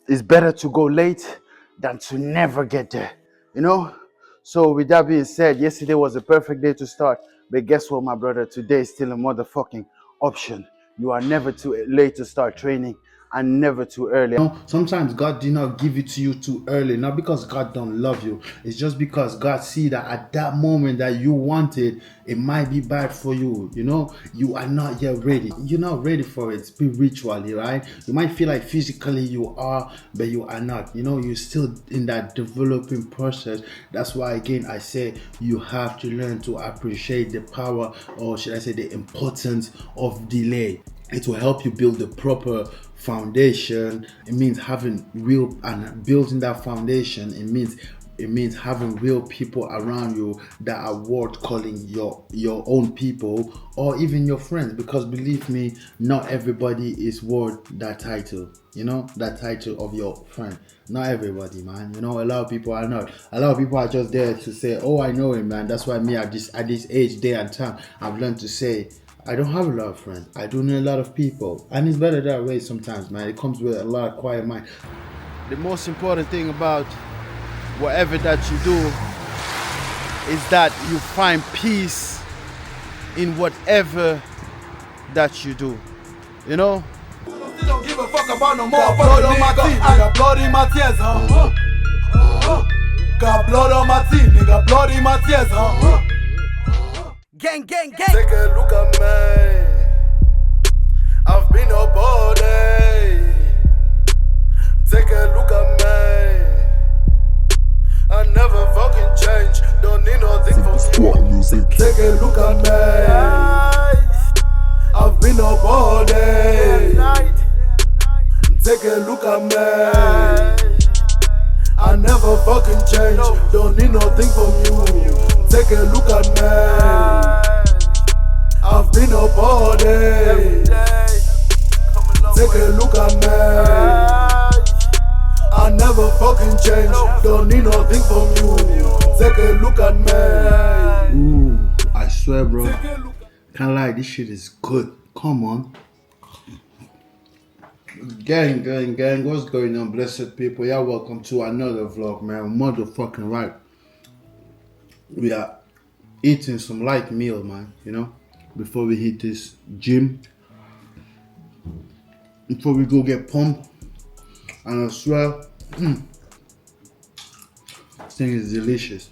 it's better to go late than to never get there, you know. So with that being said, yesterday was a perfect day to start, but guess what, my brother? Today is still a motherfucking option. You are never too late to start training and never too early. Sometimes God did not give it to you too early, not because God don't love you. It's just because God see that at that moment that you want it, it might be bad for you. You know, you are not yet ready. You're not ready for it spiritually, right? You might feel like physically you are, but you are not. You know, you're still in that developing process. That's why again I say you have to learn to appreciate the power, or should I say the importance of delay. It will help you build the proper foundation. It means having real, and building that foundation, it means having real people around you that are worth calling your own people, or even your friends, because believe me, not everybody is worth that title, you know, that title of your friend. Not everybody, man. You know, a lot of people are not. A lot of people are just there to say, oh, I know him, man. That's why me at this age, day and time, I've learned to say, I don't have a lot of friends. I do know a lot of people. And it's better that way sometimes, man. It comes with a lot of quiet mind. The most important thing about whatever that you do is that you find peace in whatever that you do. You know? Don't give a fuck about no more. Got blood on my teeth, nigga, blood in my tears, Got blood on my teeth, nigga, blood in my tears, Gang, gang, gang. Take a look at me. I've been a body. Take a look at me. I never fucking change. Don't need nothing from you. Take a look at me. I've been a body. Take a look at me. I never fucking change. Don't need nothing from you. Take a look at me. I've been a body. Take a look at me. I never fucking change. Don't need nothing from you. Take a look at me. Ooh, I swear, bro. Can't lie, this shit is good. Come on. Gang, what's going on, blessed people? Yeah, welcome to another vlog, man. Motherfucking right. We are eating some light meal, man, you know, before we hit this gym, before we go get pumped. And I swear, this thing is delicious.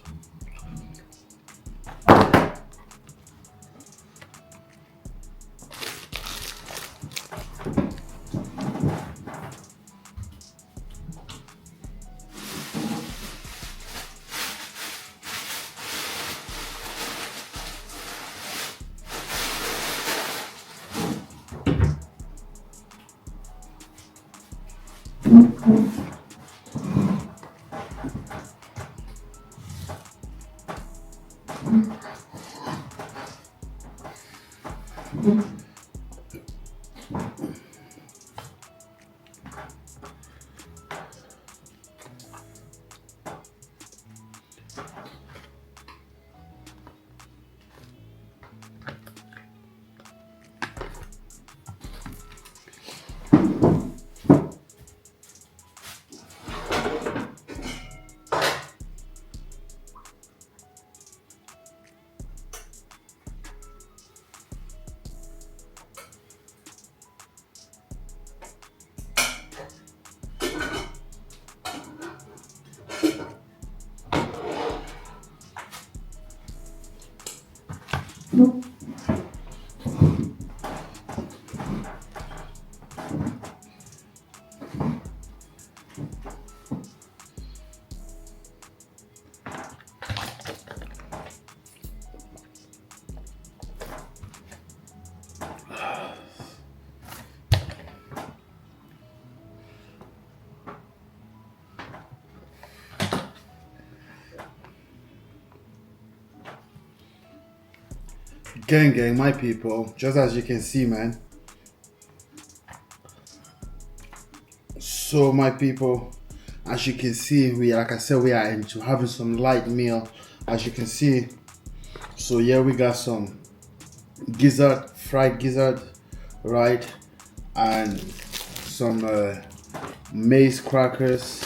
Gang, my people, just as you can see, man. So my people, as you can see, like I said, we are into having some light meal, as you can see. So yeah, we got some fried gizzard, right, and some maize crackers,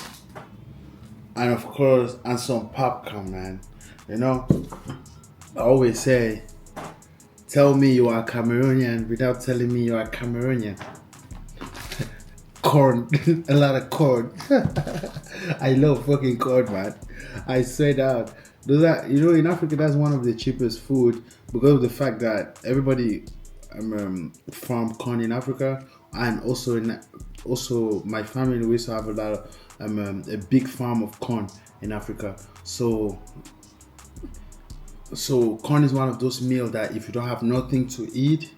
and of course, and some popcorn, man. You know, I always say, tell me you are Cameroonian without telling me you are Cameroonian. Corn, a lot of corn. I love fucking corn, man. I swear that. Those are, in Africa, that's one of the cheapest food because of the fact that everybody farm corn in Africa, and also my family we used to have a lot of a big farm of corn in Africa. So corn is one of those meals that if you don't have nothing to eat,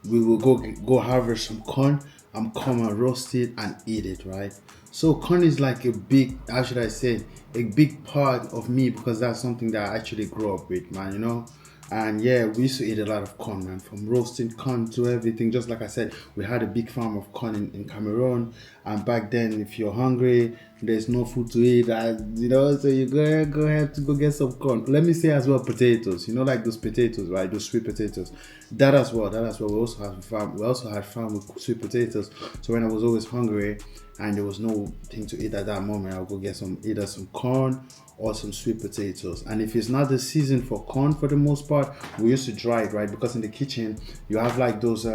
we will go harvest some corn and come and roast it and eat it, right? So corn is like a big, how should I say, a big part of me because that's something that I actually grew up with, man. And yeah, we used to eat a lot of corn, man, from roasting corn to everything. Just like I said, we had a big farm of corn in Cameroon. And back then, if you're hungry, there's no food to eat, so you go ahead to go get some corn. Let me say as well, potatoes. Like those potatoes, right? Those sweet potatoes. That as well. We also had farm. We also had farm with sweet potatoes. So when I was always hungry and there was no thing to eat at that moment, I'll go get either some corn or some sweet potatoes. And if it's not the season for corn, for the most part, we used to dry it, right? Because in the kitchen you have like those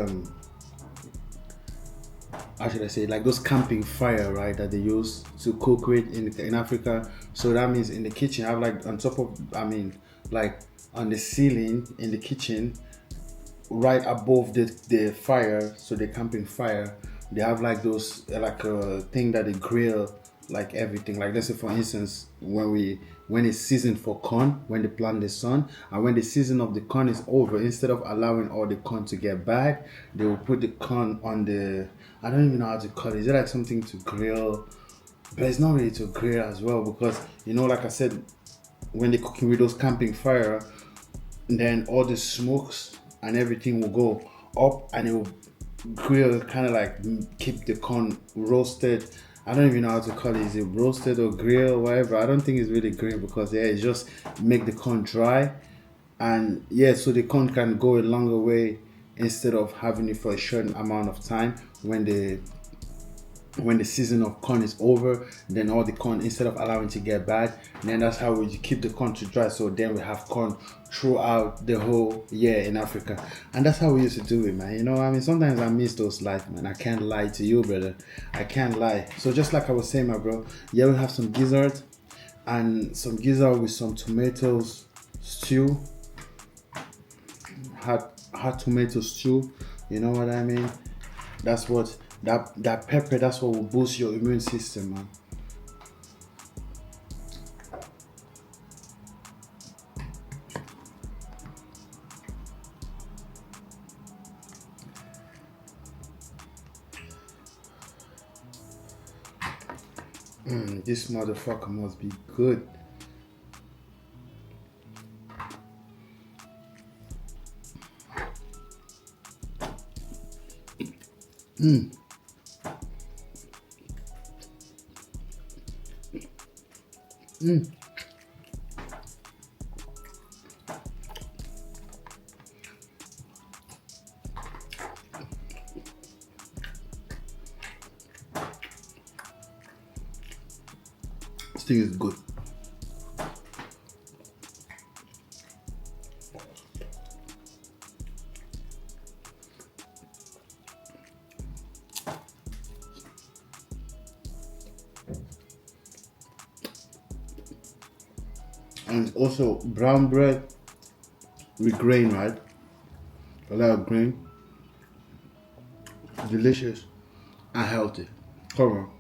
how should I say, like those camping fire, right, that they use to cook with in Africa. So that means in the kitchen I have like on top of, like on the ceiling in the kitchen, right above the fire, so the camping fire, they have like those like a thing that they grill like everything. Like let's say for instance, when it's season for corn, when they plant the sun, and when the season of the corn is over, instead of allowing all the corn to get bad, they will put the corn on the, I don't even know how to call it. Is it like something to grill? But it's not really to grill as well because like I said, when they're cooking with those camping fire, then all the smokes and everything will go up and it will grill, kind of like keep the corn roasted. I don't even know how to call it. Is it roasted or grill, whatever? I don't think it's really grill because it's just make the corn dry, and so the corn can go a longer way instead of having it for a short amount of time. When the season of corn is over, then all the corn, instead of allowing it to get bad, then that's how we keep the corn to dry. So then we have corn throughout the whole year in Africa. And that's how we used to do it, man. Sometimes I miss those life, man. I can't lie to you, brother. I can't lie. So just like I was saying, my bro, we have some gizzard and some gizzard with some tomatoes stew. Hot tomato stew. You know what I mean? That's what that pepper, that's what will boost your immune system, man. This motherfucker must be good. This thing is good. And also brown bread with grain, right? A lot of grain. Delicious and healthy. Come on.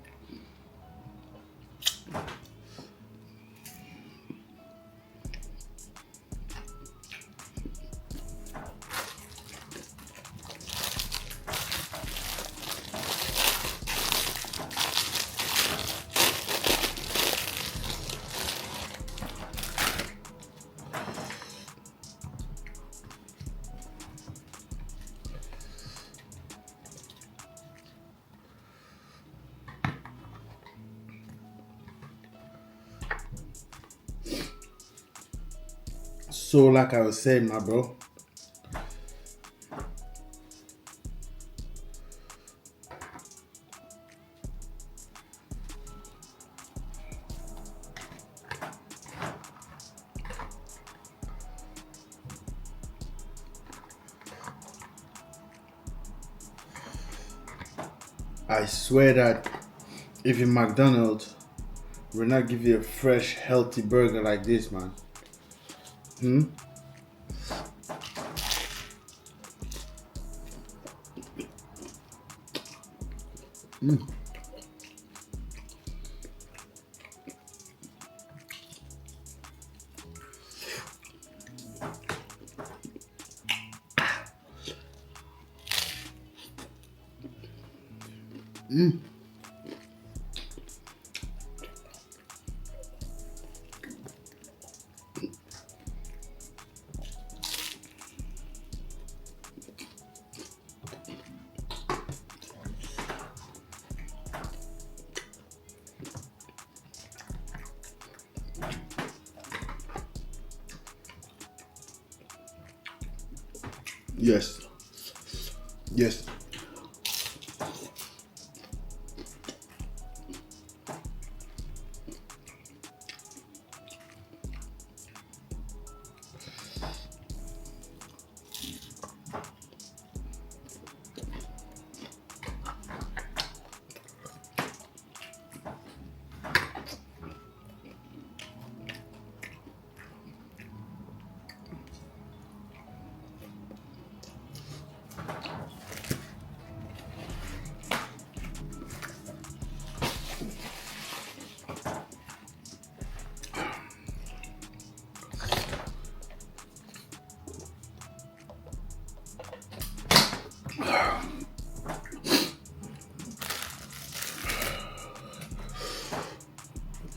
So like I was saying, my bro, I swear that if in McDonald's will not give you a fresh, healthy burger like this, man. Yes. Yes.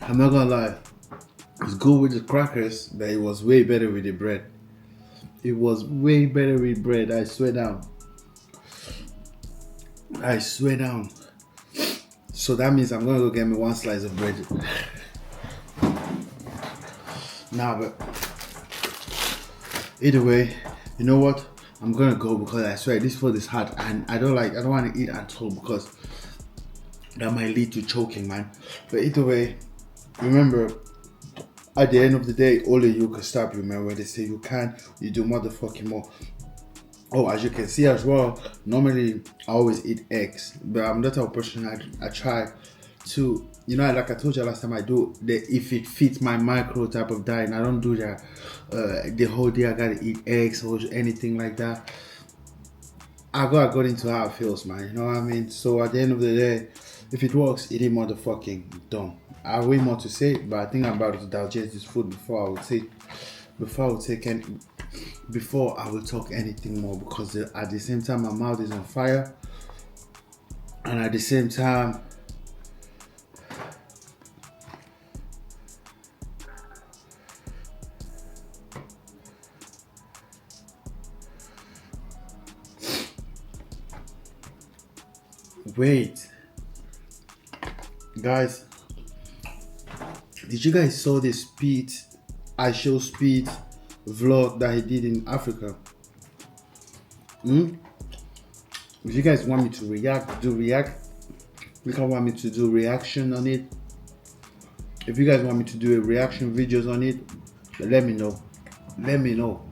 I'm not gonna lie. It's good with the crackers, but it was way better with the bread. It was way better with bread. I swear down. I swear down. So that means I'm gonna go get me one slice of bread. Nah, but either way, you know what? I'm gonna go because I swear this food is hot and I don't want to eat at all because that might lead to choking, man. But either way, remember, at the end of the day, only you can stop you, man. When they say you can't, you do motherfucking more. Oh, as you can see as well, normally I always eat eggs, but I'm not a person. I try to, you know, like I told you last time, I do the if it fits my macro type of diet. And I don't do that the whole day. I gotta eat eggs or anything like that. I go according to how it feels, man. You know what I mean? So at the end of the day, if it works, it ain't motherfucking dumb. I have way more to say, but I think I'm about to digest this food before I will talk anything more, because at the same time my mouth is on fire, and at the same time wait, guys, did you guys saw the speed vlog that he did in Africa? If you guys want me to react, you can want me to do reaction on it. If you guys want me to do a reaction videos on it, let me know.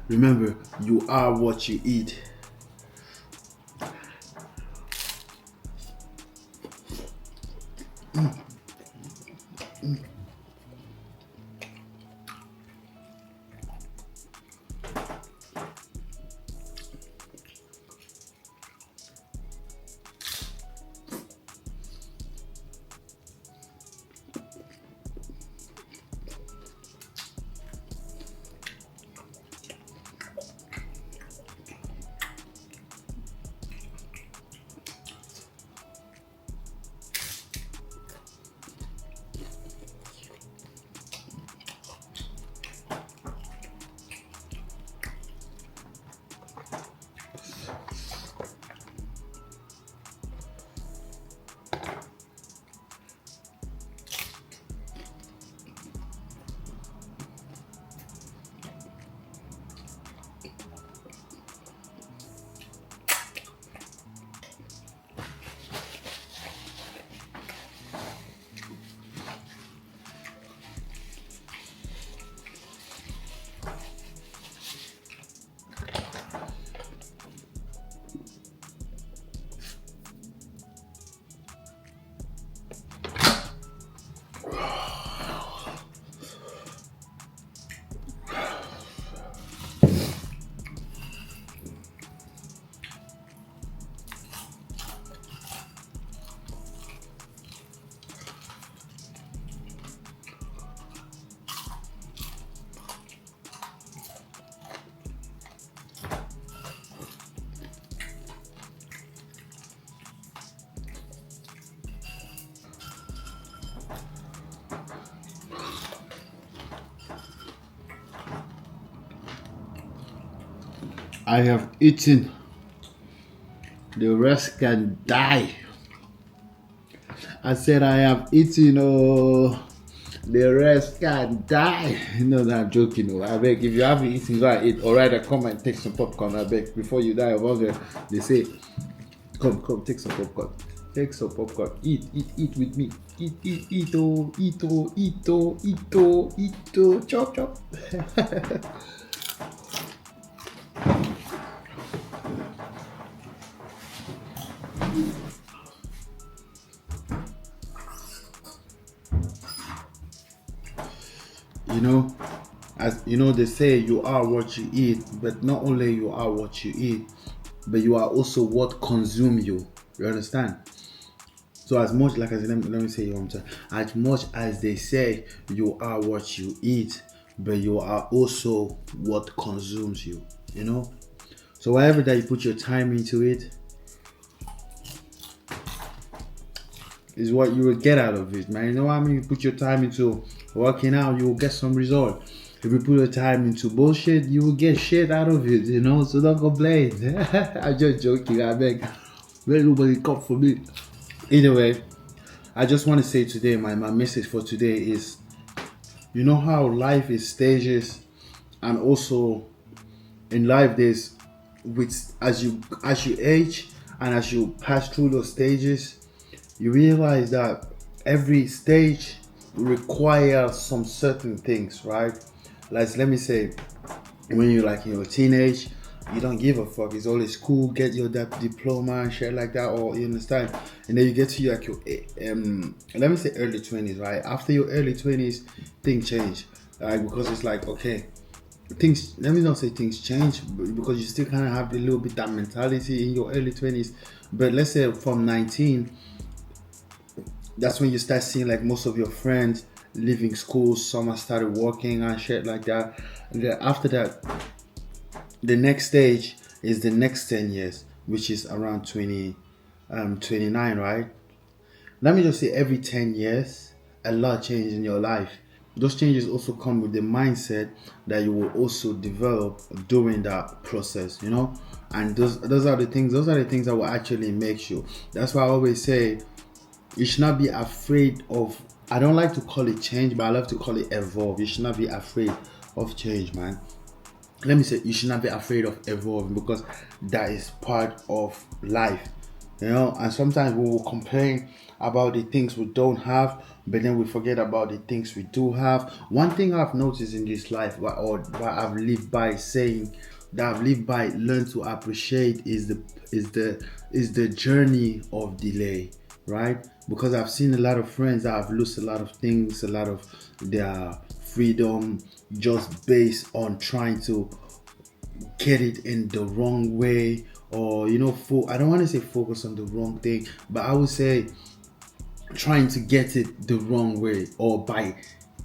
Remember, you are what you eat. I have eaten. The rest can die. I said I have eaten. Oh, the rest can die. No, no, I'm joking. Oh, I beg. If you haven't eaten, go and eat. Or rather, come and take some popcorn. I beg. Before you die of hunger, they say, come, take some popcorn. Take some popcorn. Eat with me. Eat, oh, chop, chop. You know, as you know, they say you are what you eat, but not only you are what you eat, but you are also what consume you. You understand? So as much like as let me say it one time, as much as they say you are what you eat, but you are also what consumes you. You know. So whatever that you put your time into it is what you will get out of it, man. You know what I mean? You put your time into working out, you will get some result. If you put your time into bullshit, you will get shit out of it, you know? So don't complain. I'm just joking, I beg. Let nobody come for me. Either way, I just want to say today, my message for today is, you know how life is stages, and also in life there's with as you age and as you pass through those stages, you realize that every stage requires some certain things, right? Like let me say, when you're like in your teenage, you don't give a fuck. It's always cool, get your that diploma and shit like that, or you understand. And then you get to like your let me say early 20s, right? After your early 20s, things change, right? Because it's like, okay, things, let me not say things change, because you still kind of have a little bit that mentality in your early 20s. But let's say from 19, that's when you start seeing like most of your friends leaving school, some have started working and shit like that. And then after that, the next stage is the next 10 years, which is around 29, right? Let me just say every 10 years, a lot changes in your life. Those changes also come with the mindset that you will also develop during that process, you know? And those are the things that will actually make you. That's why I always say, you should not be afraid of, I don't like to call it change, but I love to call it evolve. You should not be afraid of change, man. Let me say, you should not be afraid of evolving, because that is part of life, you know. And sometimes we will complain about the things we don't have, but then we forget about the things we do have. One thing I've noticed in this life, or what I've lived by saying, that I've lived by, learn to appreciate, is the journey of delay, right? Because I've seen a lot of friends that have lost a lot of things, a lot of their freedom, just based on trying to get it in the wrong way, or you know, I don't want to say focus on the wrong thing, but I would say trying to get it the wrong way, or by,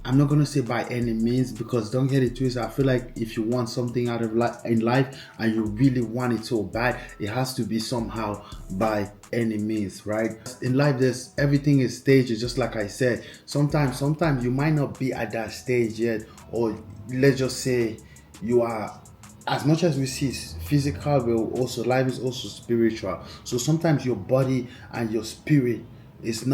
I'm not gonna say by any means, because don't get it twisted. I feel like if you want something out of in life and you really want it so bad, it has to be somehow by any means, right? In life, there's everything is stages, just like I said. Sometimes you might not be at that stage yet, or let's just say you are. As much as we see physical, but also life is also spiritual. So sometimes your body and your spirit is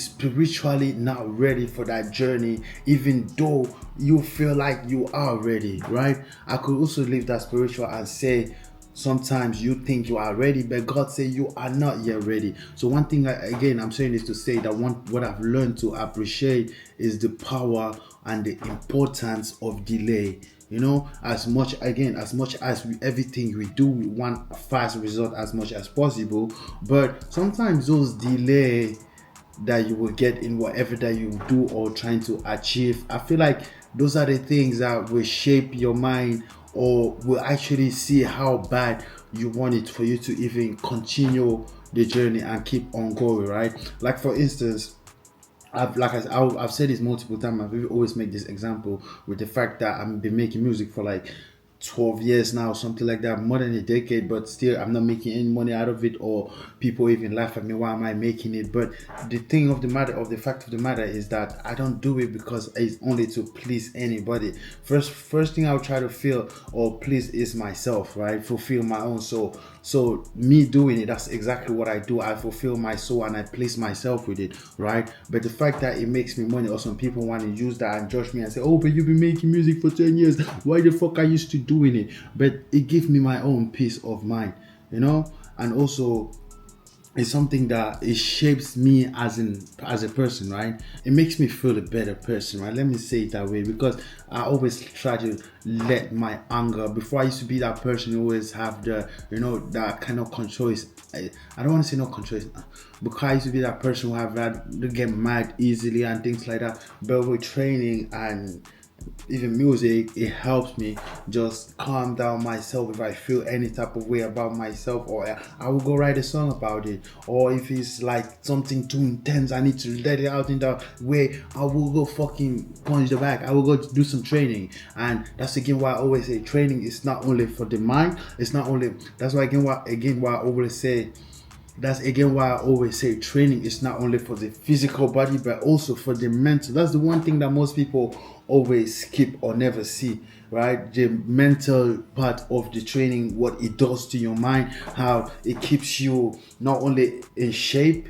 spiritually not ready for that journey, even though you feel like you are ready, right? I could also leave that spiritual and say, sometimes you think you are ready, but God said you are not yet ready. So one thing, again, I'm saying is to say that what I've learned to appreciate is the power and the importance of delay. You know, as much as everything we do, we want a fast result as much as possible, but sometimes those delay that you will get in whatever that you do or trying to achieve, I feel like those are the things that will shape your mind, or will actually see how bad you want it for you to even continue the journey and keep on going, right? Like for instance, I've said this multiple times. I've always make this example with the fact that I've been making music for like 12 years now, something like that, more than a decade, but still I'm not making any money out of it, or people even laugh at me, why am I making it? But the fact of the matter is that I don't do it because it's only to please anybody. First thing I'll try to feel or please is myself, right? Fulfill my own soul. So me doing it, that's exactly what I do. I fulfill my soul and I please myself with it, right? But the fact that it makes me money, or some people want to use that and judge me and say, oh, but you've been making music for 10 years, why the fuck are you still doing it? But it gives me my own peace of mind, and also it's something that it shapes me as a person, right? It makes me feel a better person, right? Let me say it that way, because I always try to let my anger, before I used to be that person who always have the, that kind of control. I don't want to say no control, because I used to be that person who have had to get mad easily and things like that. But with training and even music, it helps me just calm down myself. If I feel any type of way about myself, or I will go write a song about it, or if it's like something too intense, I need to let it out in that way, I will go fucking punch the bag. I will go do some training. And that's again why I always say training is not only for the mind, it's not only, that's why why I always say, that's again why I always say training is not only for the physical body, but also for the mental. That's the one thing that most people always skip or never see, right? The mental part of the training, what it does to your mind, how it keeps you not only in shape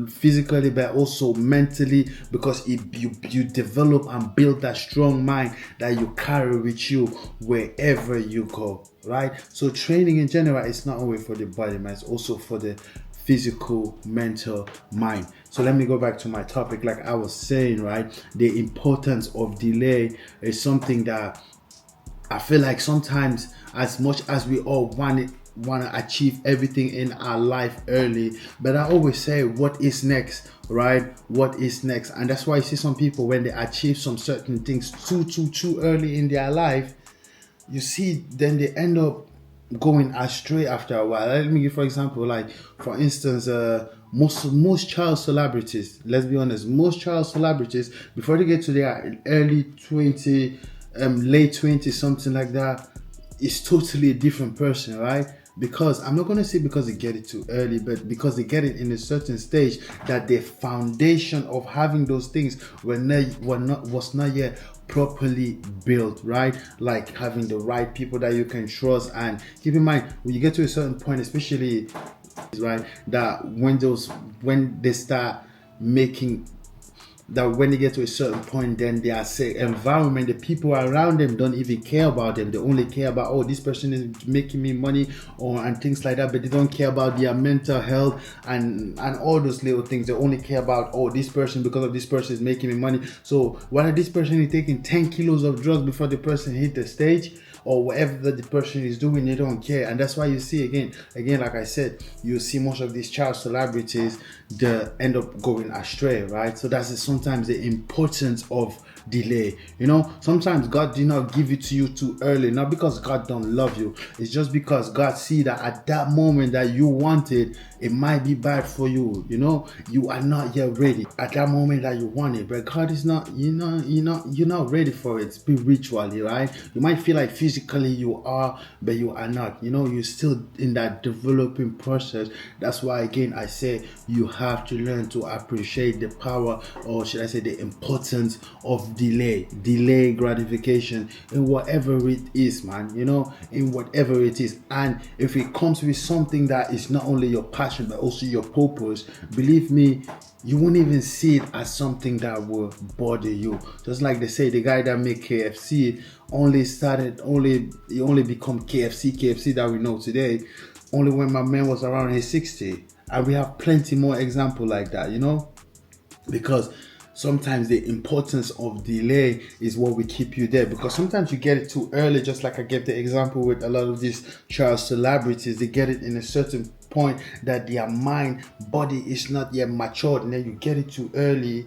physically but also mentally, because you develop and build that strong mind that you carry with you wherever you go, right? So training in general is not only for the body, man, it's also for the physical, mental, mind. So let me go back to my topic. Like I was saying, right, the importance of delay is something that I feel like sometimes, as much as we all want to achieve everything in our life early, but I always say, what is next, right? What is next? And that's why you see some people, when they achieve some certain things too early in their life, you see, then they end up going astray after a while. Let me give, for example, like for instance, most child celebrities, let's be honest, most child celebrities, before they get to their early 20, late 20, something like that, is totally a different person, right? Because I'm not going to say because they get it too early, but because they get it in a certain stage that the foundation of having those things was not yet properly built, right? Like having the right people that you can trust. And keep in mind, when you get to a certain point, especially, right, that when they start making, that when they get to a certain point, then their environment, the people around them don't even care about them. They only care about, oh, this person is making me money, and things like that. But they don't care about their mental health and all those little things. They only care about, oh, this person, because of this person, is making me money. So whether this person is taking 10 kilos of drugs before the person hit the stage, or whatever the person is doing, they don't care. And that's why you see, again, like I said, you see most of these child celebrities, they end up going astray, right? So that's sometimes the importance of delay. Sometimes God did not give it to you too early, not because God don't love you. It's just because God see that at that moment that you want it, it might be bad for you. You are not yet ready at that moment that you want it, but God is not, you're not ready for it spiritually, right? You might feel like physically you are, but you are not. You're still in that developing process. That's why, again, I say you have to learn to appreciate the power, or should I say the importance of delay gratification in whatever it is, man. In whatever it is. And if it comes with something that is not only your passion but also your purpose, believe me, you won't even see it as something that will bother you. Just like they say, the guy that made KFC only become KFC that we know today only when my man was around his 60. And we have plenty more examples like that, because sometimes the importance of delay is what will keep you there. Because sometimes you get it too early, just like I gave the example with a lot of these child celebrities. They get it in a certain point that their body is not yet matured, and then you get it too early,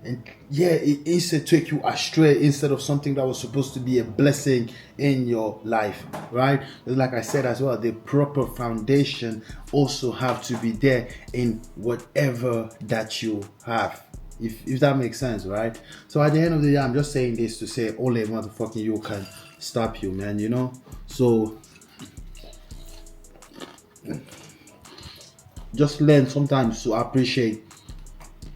and it instead take you astray instead of something that was supposed to be a blessing in your life, right? Like I said as well, the proper foundation also have to be there in whatever that you have. If that makes sense, right? So at the end of the day, I'm just saying this to say only motherfucking you can stop you, man, you know. So just learn sometimes to appreciate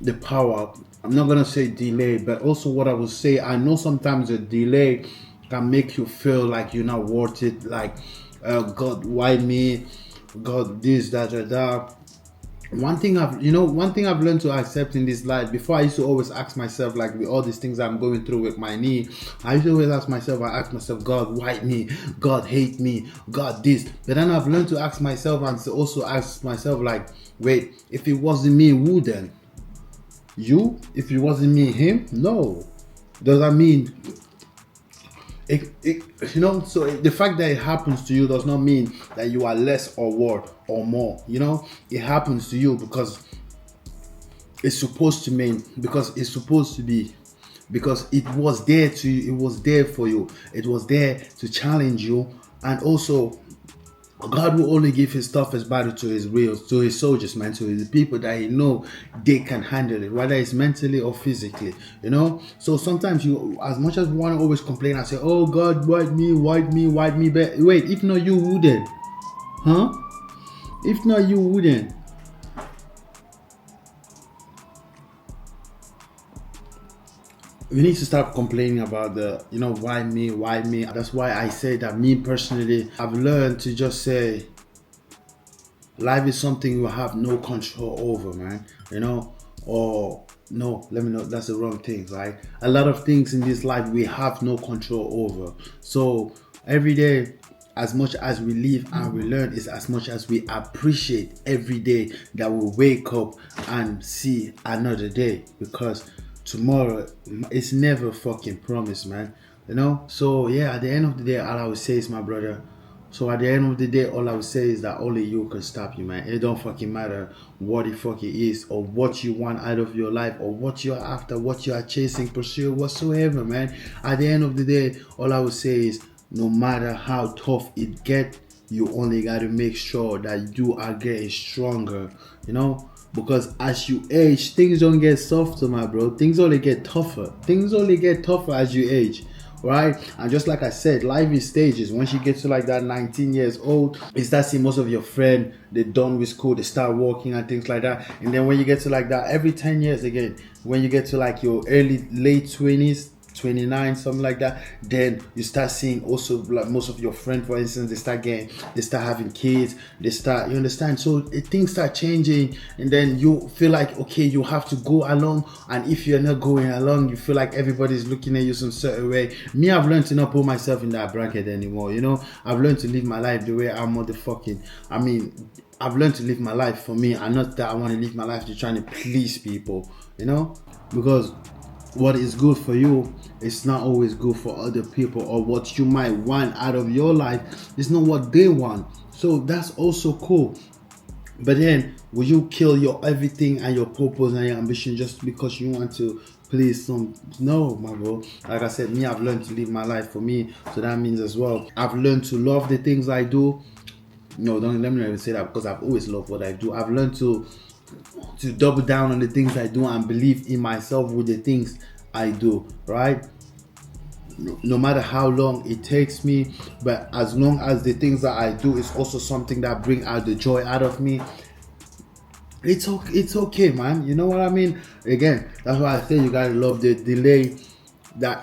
the power. I'm not gonna say delay, but also what I would say, I know sometimes a delay can make you feel like you're not worth it, like God, why me? God, this, that, or that. One thing I've learned to accept in this life. Before, I used to always ask myself, like with all these things I'm going through with my knee, I used to always ask myself, God, why me? God, hate me? God, this. But then I've learned to ask myself, and to also ask myself, like, wait, if it wasn't me, who then? You? If it wasn't me, him? No. Does that mean so the fact that it happens to you does not mean that you are less or worth or more. It happens to you because it's supposed to mean, because it's supposed to be, because it was there to you, it was there for you, it was there to challenge you. And also, God will only give his toughest battle to his soldiers, man, to his people that he know they can handle it, whether it's mentally or physically, So sometimes you, as much as you want to always complain and say, oh God, why me, but wait, if not you, who then? Huh? If not you, who then? We need to stop complaining about the, why me. That's why I say that, me personally, I've learned to just say life is something you have no control over, man. Or no, let me know, that's the wrong thing, right? A lot of things in this life we have no control over. So every day, as much as we live and we learn, is as much as we appreciate every day that we wake up and see another day, because tomorrow it's never fucking promised, man. So yeah, at the end of the day, all I would say is, my brother, so at the end of the day, all I would say is that only you can stop you, man. It don't fucking matter what the fuck it is, or what you want out of your life, or what you're after, what you are chasing, pursue, whatsoever, man. At the end of the day, all I would say is, no matter how tough it get, you only gotta make sure that you are getting stronger, because as you age, things don't get softer, my bro. Things only get tougher. Things only get tougher as you age, right? And just like I said, life is stages. Once you get to like that 19 years old, you start seeing most of your friends, they're done with school, they start working and things like that. And then when you get to like that, every 10 years again, when you get to like your late 20s, 29, something like that, then you start seeing also, like, most of your friends, for instance, they start having kids, you understand, so things start changing, and then you feel like, okay, you have to go along, and if you're not going along, you feel like everybody's looking at you some certain way. Me, I've learned to not put myself in that bracket anymore. I've learned to live my life the way I've learned to live my life for me, and not that I want to live my life to trying to please people, because what is good for you, it's not always good for other people, or what you might want out of your life is not what they want. So that's also cool. But then, will you kill your everything and your purpose and your ambition just because you want to please some? No, my bro. Like I said, me, I've learned to live my life for me. So that means as well, I've learned to love the things I do. No, don't let me even say that, because I've always loved what I do. I've learned to double down on the things I do and believe in myself with the things I do, right? No matter how long it takes me, but as long as the things that I do is also something that bring out the joy out of me, it's okay, man. You know what I mean? Again, that's why I say you gotta love the delay.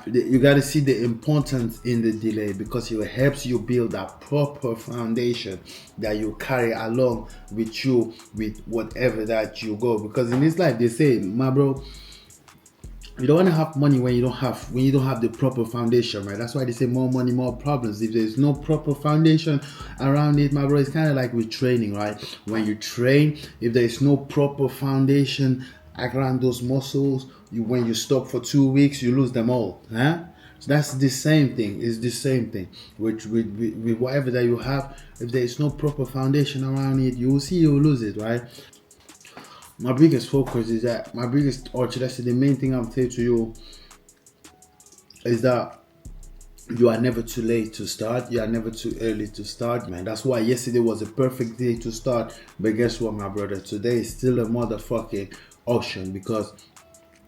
You gotta see the importance in the delay, because it helps you build that proper foundation that you carry along with you with whatever that you go. Because in this life, they say, my bro, you don't want to have money when you don't have the proper foundation, right? That's why they say more money, more problems. If there's no proper foundation around it, my bro, it's kind of like with training, right? When you train, if there is no proper foundation around those muscles, when you stop for 2 weeks, you lose them all, huh? So that's the same thing. It's the same thing with whatever that you have. If there is no proper foundation around it, you will see you will lose it, right? My biggest focus is that, the main thing I'm saying to you is that you are never too late to start. You are never too early to start, man. That's why yesterday was a perfect day to start. But guess what, my brother? Today is still a motherfucking option, because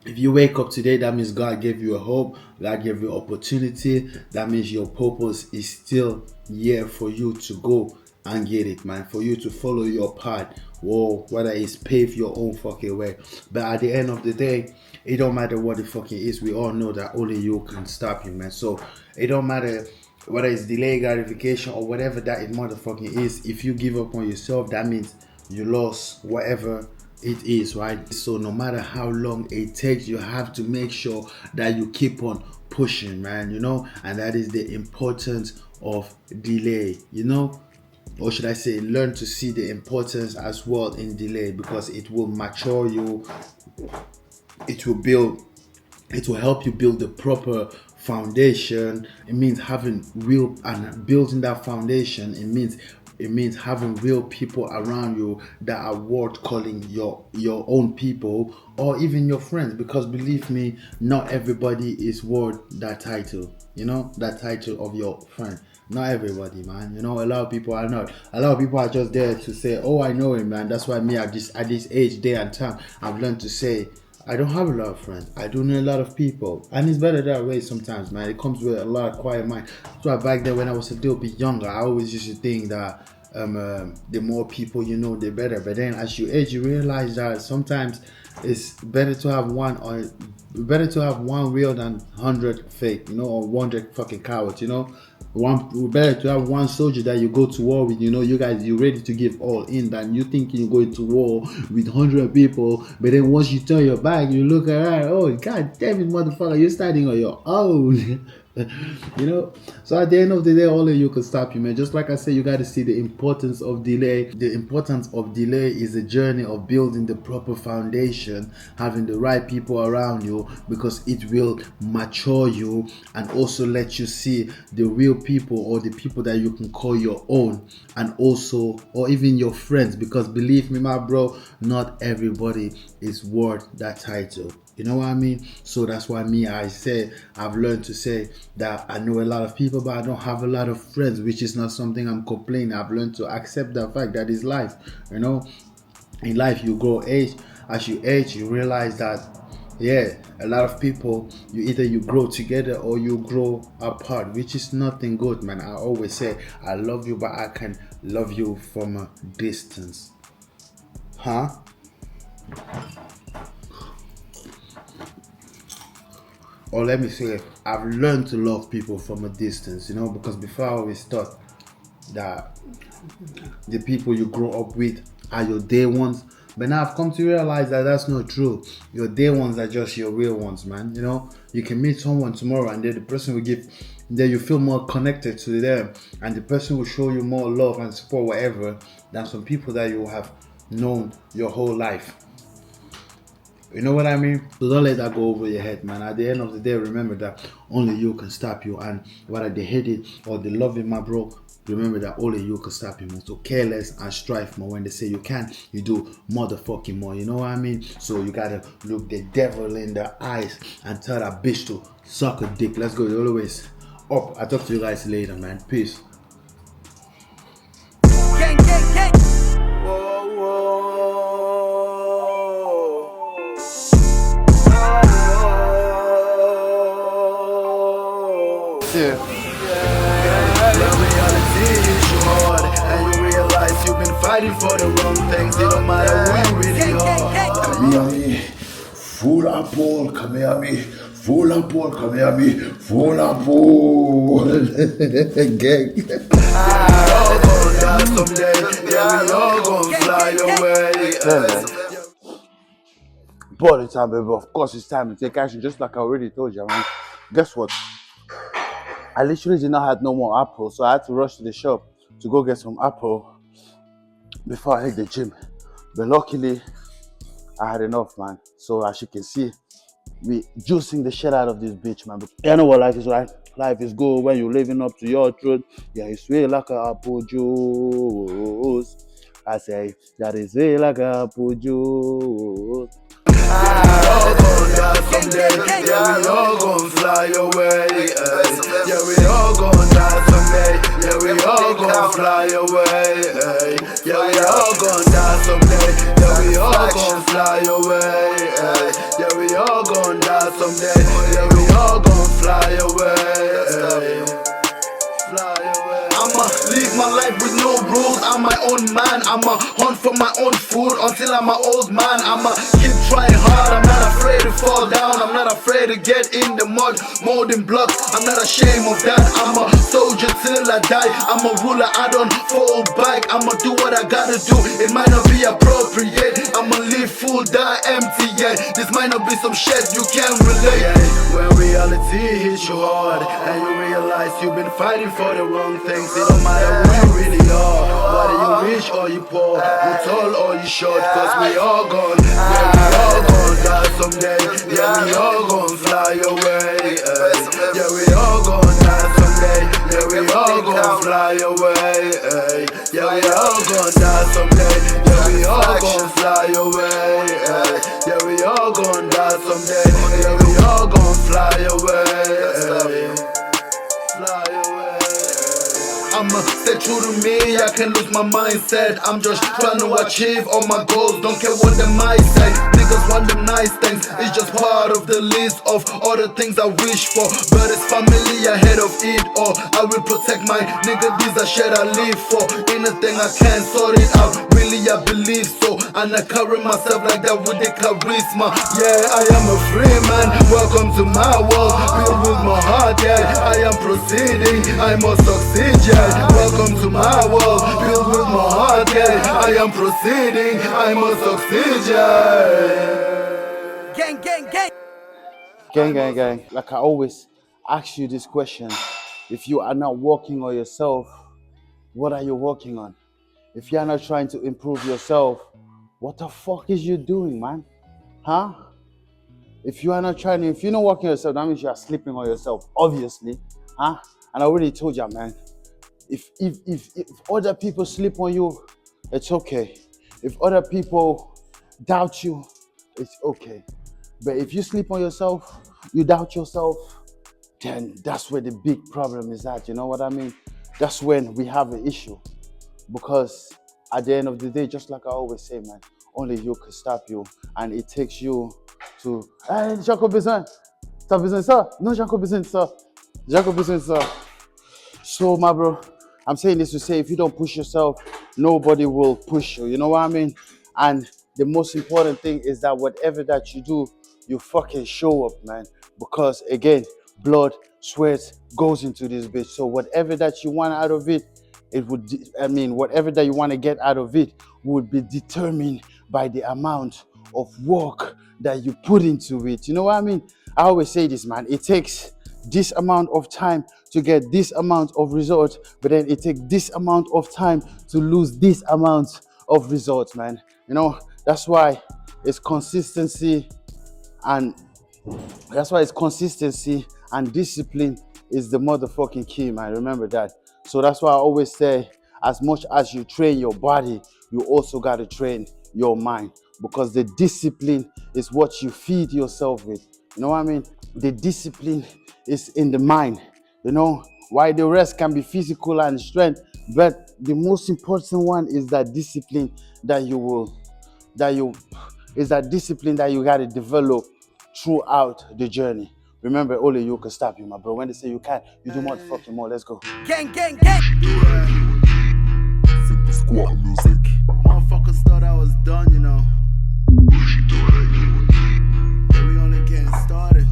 If you wake up today, that means God gave you a hope, God gave you opportunity. That means your purpose is still here for you to go and get it, man. For you to follow your path. Whoa, whether it's pave your own fucking way. But at the end of the day, it don't matter what the fucking is. We all know that only you can stop you, man. So it don't matter whether it's delayed gratification or whatever that it motherfucking is. If you give up on yourself, that means you lost whatever it is, right? So no matter how long it takes, you have to make sure that you keep on pushing, man, you know. And that is the importance of delay, you know, or should I say learn to see the importance as well in delay, because it will mature you, it will help you build the proper foundation. It means having real, and building that foundation, it means having real people around you that are worth calling your own people, or even your friends, because believe me, not everybody is worth that title, you know, that title of your friend. Not everybody, man. You know, a lot of people are not. A lot of people are just there to say, oh, I know him, man. That's why me at this age, day and time, I've learned to say, I don't have a lot of friends. I do know a lot of people. And it's better that way sometimes, man. It comes with a lot of quiet mind. That's why back then when I was a little bit younger, I always used to think that the more people you know, the better. But then as you age, you realize that sometimes it's better to have one real than 100 fake, you know, or 100 fucking cowards, you know. Better to have one soldier that you go to war with, you know, you guys, you're ready to give all in, than you thinking you're going to war with 100 people, but then once you turn your back, you look around, oh god damn it, motherfucker, you're standing on your own. You know, so at the end of the day, only you can stop you, man. Just like I said, you got to see the importance of delay. The importance of delay is a journey of building the proper foundation, having the right people around you, because it will mature you and also let you see the real people, or the people that you can call your own, and also, or even your friends, because believe me, my bro, not everybody is worth that title. You know what I mean? So that's why I've learned to say that I know a lot of people, but I don't have a lot of friends, which is not something I'm complaining. I've learned to accept that fact. That is life. You know, in life you grow age. As you age, you realize that, yeah, a lot of people, you grow together or you grow apart, which is nothing good, man. I always say I love you, but I can love you from a distance. Huh? Or let me say, I've learned to love people from a distance, you know, because before I always thought that the people you grow up with are your day ones, but now I've come to realize that that's not true. Your day ones are just your real ones, man. You know, you can meet someone tomorrow and then the person will then you feel more connected to them, and the person will show you more love and support, whatever, than some people that you have known your whole life. You know what I mean? So don't let that go over your head, man. At the end of the day, remember that only you can stop you. And whether they hate it or they love it, my bro, remember that only you can stop you, man. So care less and strive more. When they say you can, you do motherfucking more. You know what I mean? So you gotta look the devil in the eyes and tell that bitch to suck a dick. Let's go. Always up. I'll talk to you guys later, man. Peace. Gang, gang, gang. Whoa, whoa. Yeah. Fighting for the wrong things, it don't matter when really hard. Come here me, full of ball, come here me, full of ball, come here me, full of ball. Gang. We all gonna die someday, yeah, we all gonna fly away. Body time, baby. Of course, it's time to take action, just like I already told you, man. Guess what? I literally did not have no more apple, so I had to rush to the shop to go get some apple before I hit the gym. But luckily, I had enough, man. So as you can see, we juicing the shit out of this bitch, man. But you know what life is like? Life is good when you're living up to your truth. Yeah, it's sweet like a apple juice. I say, that is sweet like a apple juice. We all gonna die someday, yeah, we all gonna fly away. Yeah, we all gonna die someday, yeah, we all gonna fly away. Yeah, we all gonna die someday, yeah, we all gonna fly away. ay. Yeah, we all gon' die someday. Yeah, we all gon' fly away. Fly away. I'ma live my life with no rules. I'm my own man. I'ma hunt for my own food until I'm an old man. I'ma keep trying hard. I'm not afraid to fall down. I'm not afraid to get in the mud, molding blocks. I'm not ashamed of that. I'm a soldier till I die. I'm a ruler. I don't fall back. I'ma do what I gotta do. It might not be appropriate. I'ma live full, die empty. Yeah, this might not be some shit you can't relate. Yeah, when reality hits you hard and you realize you've been fighting for the wrong things. It don't matter who you really are, whether you rich or you poor, you tall or you short, cause we all gone. Yeah, we all gon' die someday. Yeah, we all gon' fly away. Yeah, we all gon' die someday. Yeah, we all gon' fly away. Yeah, we all gon' die someday. Yeah, we all gon' fly away. Yeah, we all gon' die someday. Yeah, we all gon' fly away. Fly away. I'ma stay true to me, I can't lose my mindset. I'm just trying to achieve all my goals, don't care what they might say. Niggas want them nice things, it's just part of the list of all the things I wish for. But it's family ahead of it all. I will protect my nigga, these are shit I live for. Anything I can sort it out, really I believe so. And I carry myself like that with the charisma. Yeah, I am a free man, welcome to my world. Built with my heart, yeah, I am proceeding, I must succeed, yeah. Welcome to my world, built with my heart, yeah. I am proceeding, I must succeed, yeah. Gang, gang, gang. Gang, gang, gang. Like I always ask you this question. If you are not working on yourself, what are you working on? If you are not trying to improve yourself, what the fuck is you doing, man? Huh? If you are not trying, if you're not working on yourself, that means you are sleeping on yourself, obviously. Huh? And I already told you, man. If other people sleep on you, it's okay. If other people doubt you, it's okay. But if you sleep on yourself, you doubt yourself, then that's where the big problem is at. You know what I mean? That's when we have an issue. Because at the end of the day, just like I always say, man, only you can stop you. And it takes you to, hey, Jacob besoin. T'as besoin de ça? Non, Jacob besoin de ça. Jacob besoin de ça. So, my bro, I'm saying this to say, if you don't push yourself, nobody will push you. You know what I mean? And the most important thing is that whatever that you do, you fucking show up, man. Because again, blood, sweat goes into this bitch. So whatever that you want out of it, whatever that you want to get out of it would be determined by the amount of work that you put into it. You know what I mean? I always say this, man. It takes this amount of time to get this amount of results, but then it takes this amount of time to lose this amount of results, man. You know, that's why it's consistency and discipline is the motherfucking key, man. Remember that. So that's why I always say, as much as you train your body, you also got to train your mind, because the discipline is what you feed yourself with. You know what I mean? The discipline is in the mind, you know, why the rest can be physical and strength, but the most important one is that discipline that you got to develop throughout the journey. Remember, only you can stop you, my bro. When they say you can't, you do motherfucking more. Let's go. Gang, gang, gang. Squad music. Motherfuckers thought I was done, you know. But we only getting started.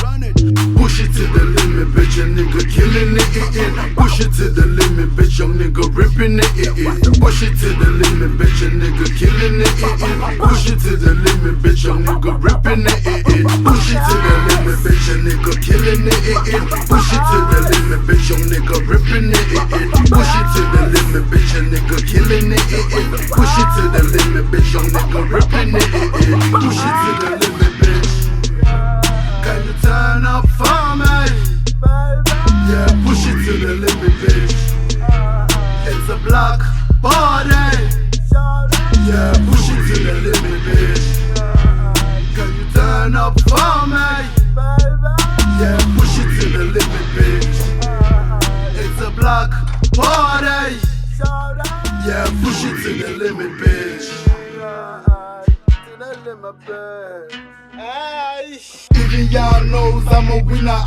Run it. Push it to the limit, bitch, a nigga killing it. Push it to the limit, bitch, young nigga ripping it. Push it to the limit, bitch, a nigga killing it. Push it to the limit, bitch, young nigga ripping it. Push it to the limit, bitch, a nigga killing it. Push it to the limit, bitch, young nigga ripping it. Push it to the limit, bitch, a nigga killing it. Push it to the limit, bitch, young nigga ripping it. Push it to the limit, bitch. Can you turn up for me? Yeah, push it to the limit, bitch. It's a block party. Yeah, push it to the limit, bitch. Can you turn up for me? Yeah, push it to the limit, bitch. It's a block party. Yeah, push it to the limit, bitch. in my bed. Even y'all knows I'm a winner,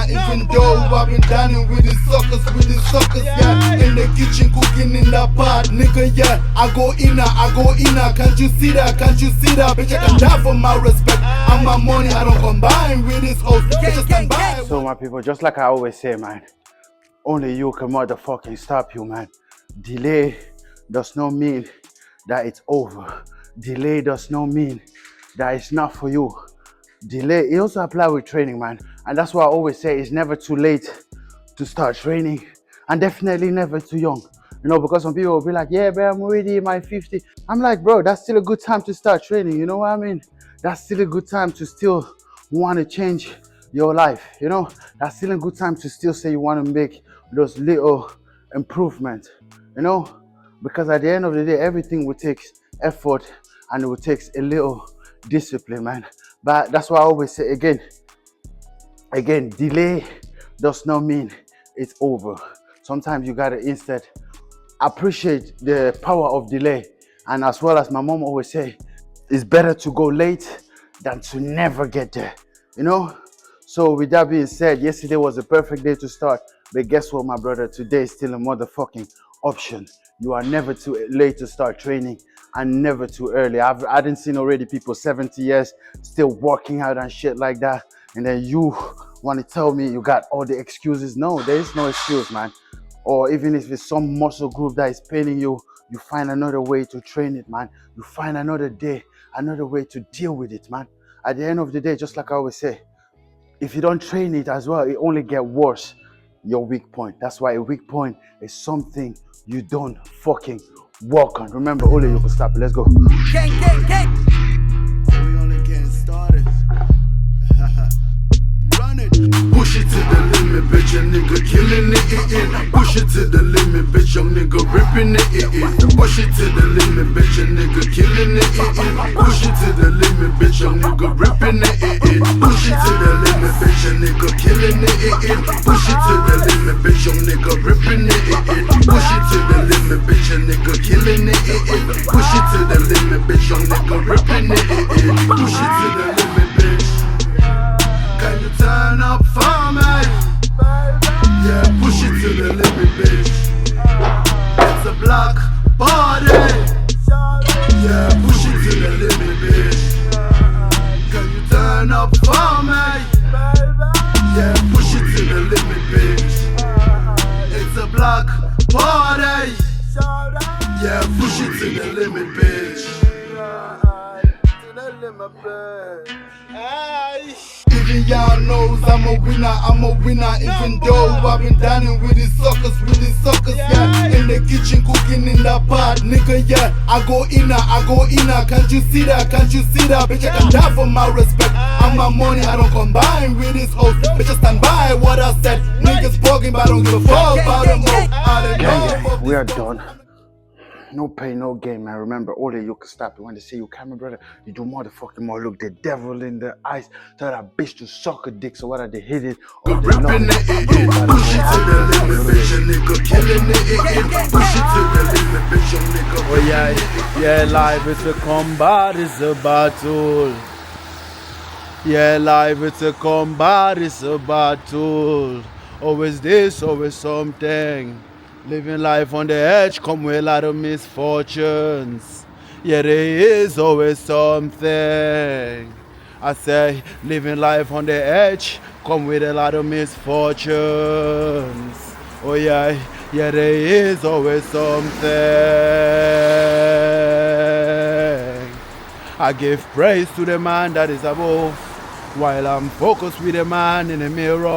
even though I've been dining with these suckers, yeah. In the kitchen cooking in the pot, nigga, yeah. I go inner, can't you see that, bitch, I can die for my respect. And my money, I don't combine with this host, bitch, I stand by. So my people, just like I always say, man, only you can motherfucking stop you, man. Delay does not mean that it's over. Delay does not mean that it's not for you. Delay, it also applies with training, man. And that's why I always say it's never too late to start training, and definitely never too young. You know, because some people will be like, yeah, bro, I'm already in my 50. I'm like, bro, that's still a good time to start training. You know what I mean? That's still a good time to still want to change your life. You know, that's still a good time to still say you want to make those little improvements. You know, because at the end of the day, everything will take effort and it will take a little discipline, man. But that's why I always say again, delay does not mean it's over. Sometimes you gotta instead appreciate the power of delay. And as well as my mom always say, it's better to go late than to never get there, you know? So with that being said, yesterday was a perfect day to start. But guess what, my brother? Today is still a motherfucking option. You are never too late to start training and never too early. I didn't seen already people 70 years still working out and shit like that. And then you want to tell me you got all the excuses. No, there is no excuse, man. Or even if it's some muscle group that is paining you, you find another way to train it, man. You find another day, another way to deal with it, man. At the end of the day, just like I always say, if you don't train it as well, it only get worse. Your weak point. That's why a weak point is something you don't fucking work on. Remember, only you can stop it. Let's go. Gang. We only getting started. Run it. Push it to the limit, bitch, a nigga killing it. Push it to the limit, bitch, young nigga ripping it. Push it to the limit, bitch, a nigga killing it. Push it to the limit, bitch, young nigga ripping it. Push it to the limit, bitch, a nigga killing it. Push it to the limit, bitch, young nigga ripping it. Push it to the limit, bitch, a nigga killing it. Push it to the limit, bitch, young nigga ripping it. Push it to the limit, bitch. Can you turn up for me? Yeah, push it to the limit, bitch. It's a black body. Yeah, push it to the limit, bitch. Can you turn up for me? Yeah, push it to the limit, bitch. It's a black body. Yeah, push it to the limit, bitch. Even y'all knows I'm a winner, even though I've been dining with these suckers, yeah. In the kitchen cooking in the pot, nigga, yeah. I go inner, can't you see that, bitch, I can die for my respect. And my money, I don't combine with this host, bitch, I stand by what I said. Niggas bugging, but I don't give a fuck about them, Gang, we are done. No pain, no gain, man. Remember, only you can stop it. When they say you camera, brother, you do motherfucking more. Look the devil in the eyes. Tell that bitch to suck a dick. So what are they hitting? Ripping it, push it to the limit, bitch, a nigga killing it. Push it to the limit, bitch, a nigga. Oh yeah, life is a combat, it's a battle. Yeah, life it's a combat, it's a battle. Always this, always something. Living life on the edge come with a lot of misfortunes. Yeah, there is always something. I say, living life on the edge come with a lot of misfortunes. Oh yeah, there is always something. I give praise to the man that is above, while I'm focused with the man in the mirror.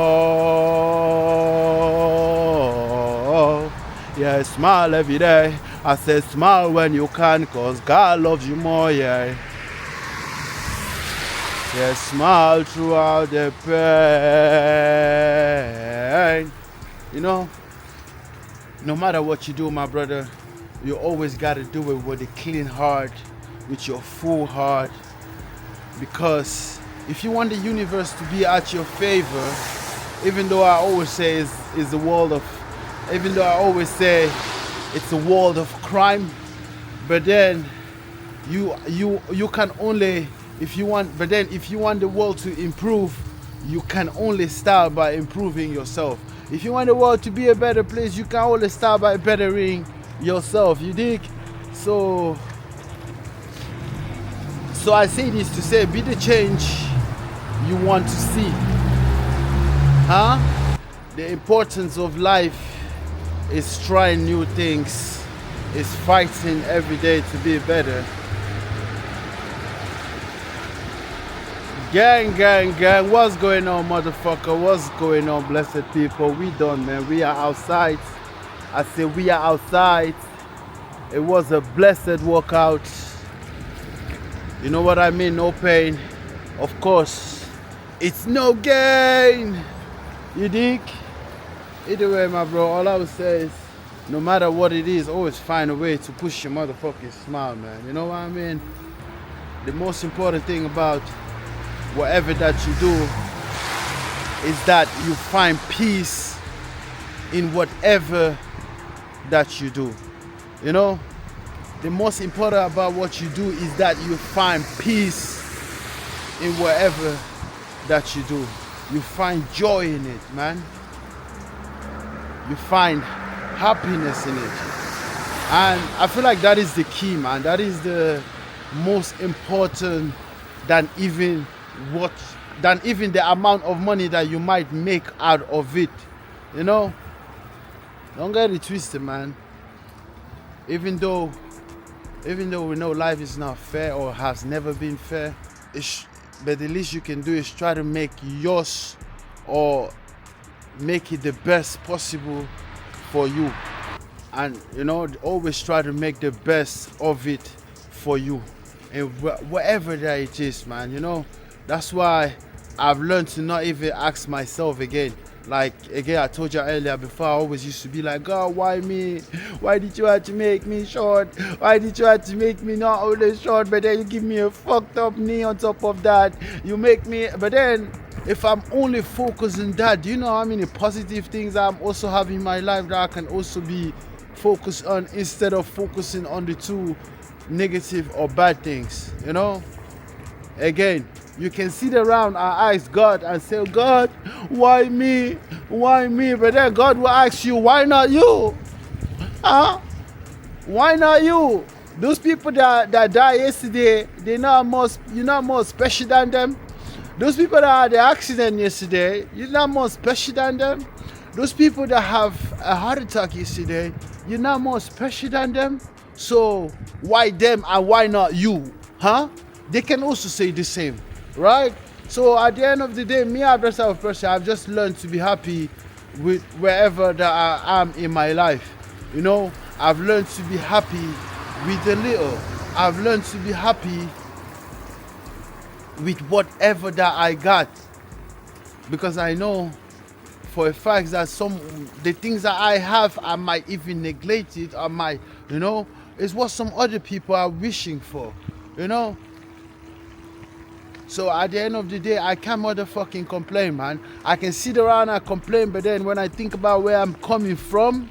Yeah, smile every day. I say smile when you can, cause God loves you more, yeah. Yeah, smile throughout the pain. You know, no matter what you do, my brother, you always gotta do it with a clean heart, with your full heart. Because if you want the universe to be at your favor, even though I always say it's a world of, even though I always say it's a world of crime, but then you can only, if you want, but then if you want the world to improve, you can only start by improving yourself. If you want the world to be a better place, you can only start by bettering yourself. You dig? So I say this to say, be the change you want to see. Huh? The importance of life is trying new things, is fighting every day to be better. Gang, what's going on, motherfucker? What's going on, blessed people? We done, man. We are outside. I say we are outside. It was a blessed workout. You know what I mean? No pain. Of course, it's no gain. You dig? Either way, my bro, all I would say is, no matter what it is, always find a way to push your motherfucking smile, man. You know what I mean? The most important thing about whatever that you do is that you find peace in whatever that you do. You know, the most important about what you do is that you find peace in whatever that you do. You find joy in it, man. You find happiness in it. And I feel like that is the key, man. That is the most important than even the amount of money that you might make out of it. You know, don't get it twisted, man. Even though we know life is not fair or has never been fair, but the least you can do is try to make yours, or make it the best possible for you. And you know, always try to make the best of it for you, and whatever that it is, man. You know, that's why I've learned to not even ask myself again. Like, again, I told you earlier, before I always used to be like, God, why me? Why did you have to make me short? Why did you have to make me not only short, but then you give me a fucked up knee on top of that? You make me, but then if I'm only focusing that, do you know how many positive things I'm also having in my life that I can also be focused on, instead of focusing on the two negative or bad things, you know? Again, you can sit around and ask God and say, God, why me? Why me? But then God will ask you, why not you? Huh? Why not you? Those people that died yesterday, you're not more special than them. Those people that had the accident yesterday, you're not more special than them. Those people that have a heart attack yesterday, you're not more special than them. So why them and why not you? Huh? They can also say the same, right? So at the end of the day, me as a type of person, I've just learned to be happy with wherever that I am in my life. You know, I've learned to be happy with the little. I've learned to be happy with whatever that I got, because I know for a fact that the things that I have, I might even neglect it. I might, you know, it's what some other people are wishing for, you know. So at the end of the day, I can't motherfucking complain, man. I can sit around and complain, but then when I think about where I'm coming from,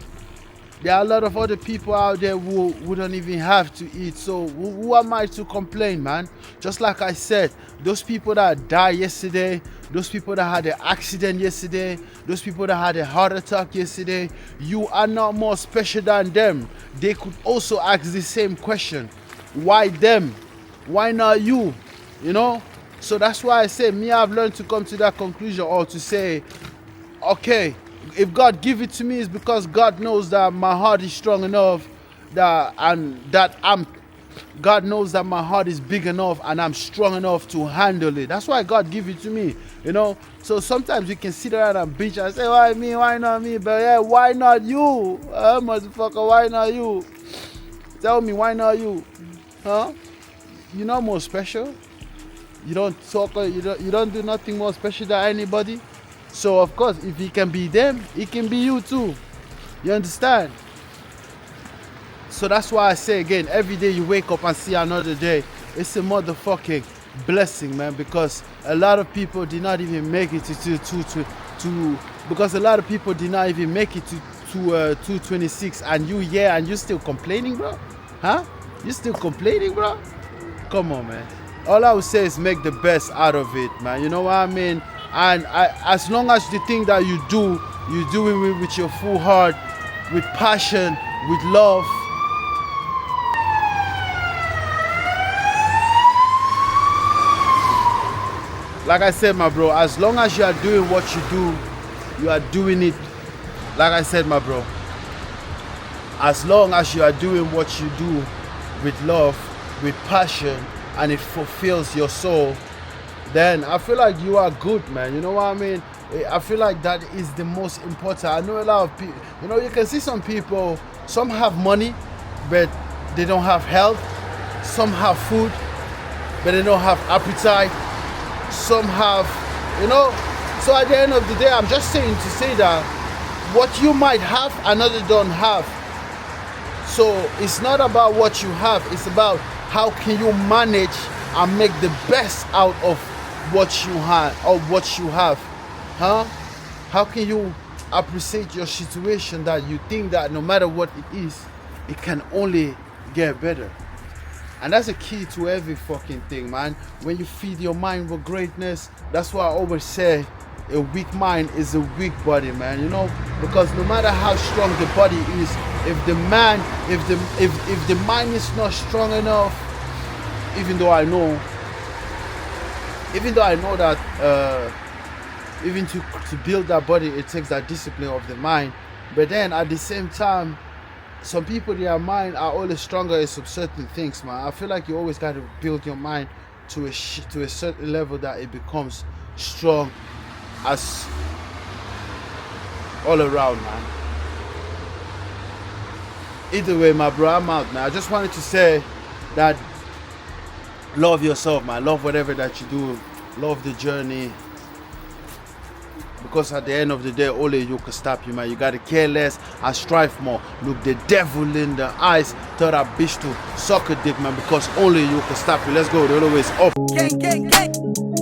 there are a lot of other people out there who wouldn't even have to eat. So who am I to complain, man? Just like I said, those people that died yesterday, those people that had an accident yesterday, those people that had a heart attack yesterday, you are not more special than them. They could also ask the same question. Why them? Why not you? You know? So that's why I say, I've learned to come to that conclusion, or to say, okay, if God give it to me, it's because God knows that my heart is strong enough, God knows that my heart is big enough and I'm strong enough to handle it. That's why God give it to me, you know. So sometimes we can sit around and bitch and say, why me, why not me? But yeah, why not you? Motherfucker, why not you? Tell me, why not you? Huh? You're not more special. You don't talk, you don't do nothing more special than anybody. So of course, if he can be them, he can be you too. You understand? So that's why I say again, every day you wake up and see another day, it's a motherfucking blessing, man. Because a lot of people did not even make it because a lot of people did not even make it to 226, and you still complaining, bro? Huh? You still complaining, bro? Come on, man. All I would say is make the best out of it, man. You know what I mean? And as long as the thing that you do it with your full heart, with passion, with love. Like I said, my bro, as long as you are doing what you do, you are doing it. Like I said, my bro, as long as you are doing what you do with love, with passion, and it fulfills your soul, then I feel like you are good, man. You know what I mean? I feel like that is the most important. I know a lot of people, you know, you can see some people, some have money, but they don't have health. Some have food, but they don't have appetite. Some have, you know. So at the end of the day, I'm just saying to say that what you might have, another don't have. So it's not about what you have, it's about how can you manage and make the best out of what you have, huh? How can you appreciate your situation that you think that no matter what it is, it can only get better? And that's a key to every fucking thing, man. When you feed your mind with greatness, that's why I always say a weak mind is a weak body, man. You know, because no matter how strong the body is, if the mind is not strong enough, even though I know that even to build that body, it takes that discipline of the mind. But then at the same time, some people, their mind are always stronger in some certain things, man. I feel like you always got to build your mind to a certain level that it becomes strong as all around, man. Either way, my bro, I'm out, man. I just wanted to say that love yourself, man. Love whatever that you do. Love the journey. Because at the end of the day, only you can stop you, man. You gotta care less and strive more. Look the devil in the eyes. Tell that bitch to suck a dick, man. Because only you can stop you. Let's go. The other way is up. Gang, gang, gang.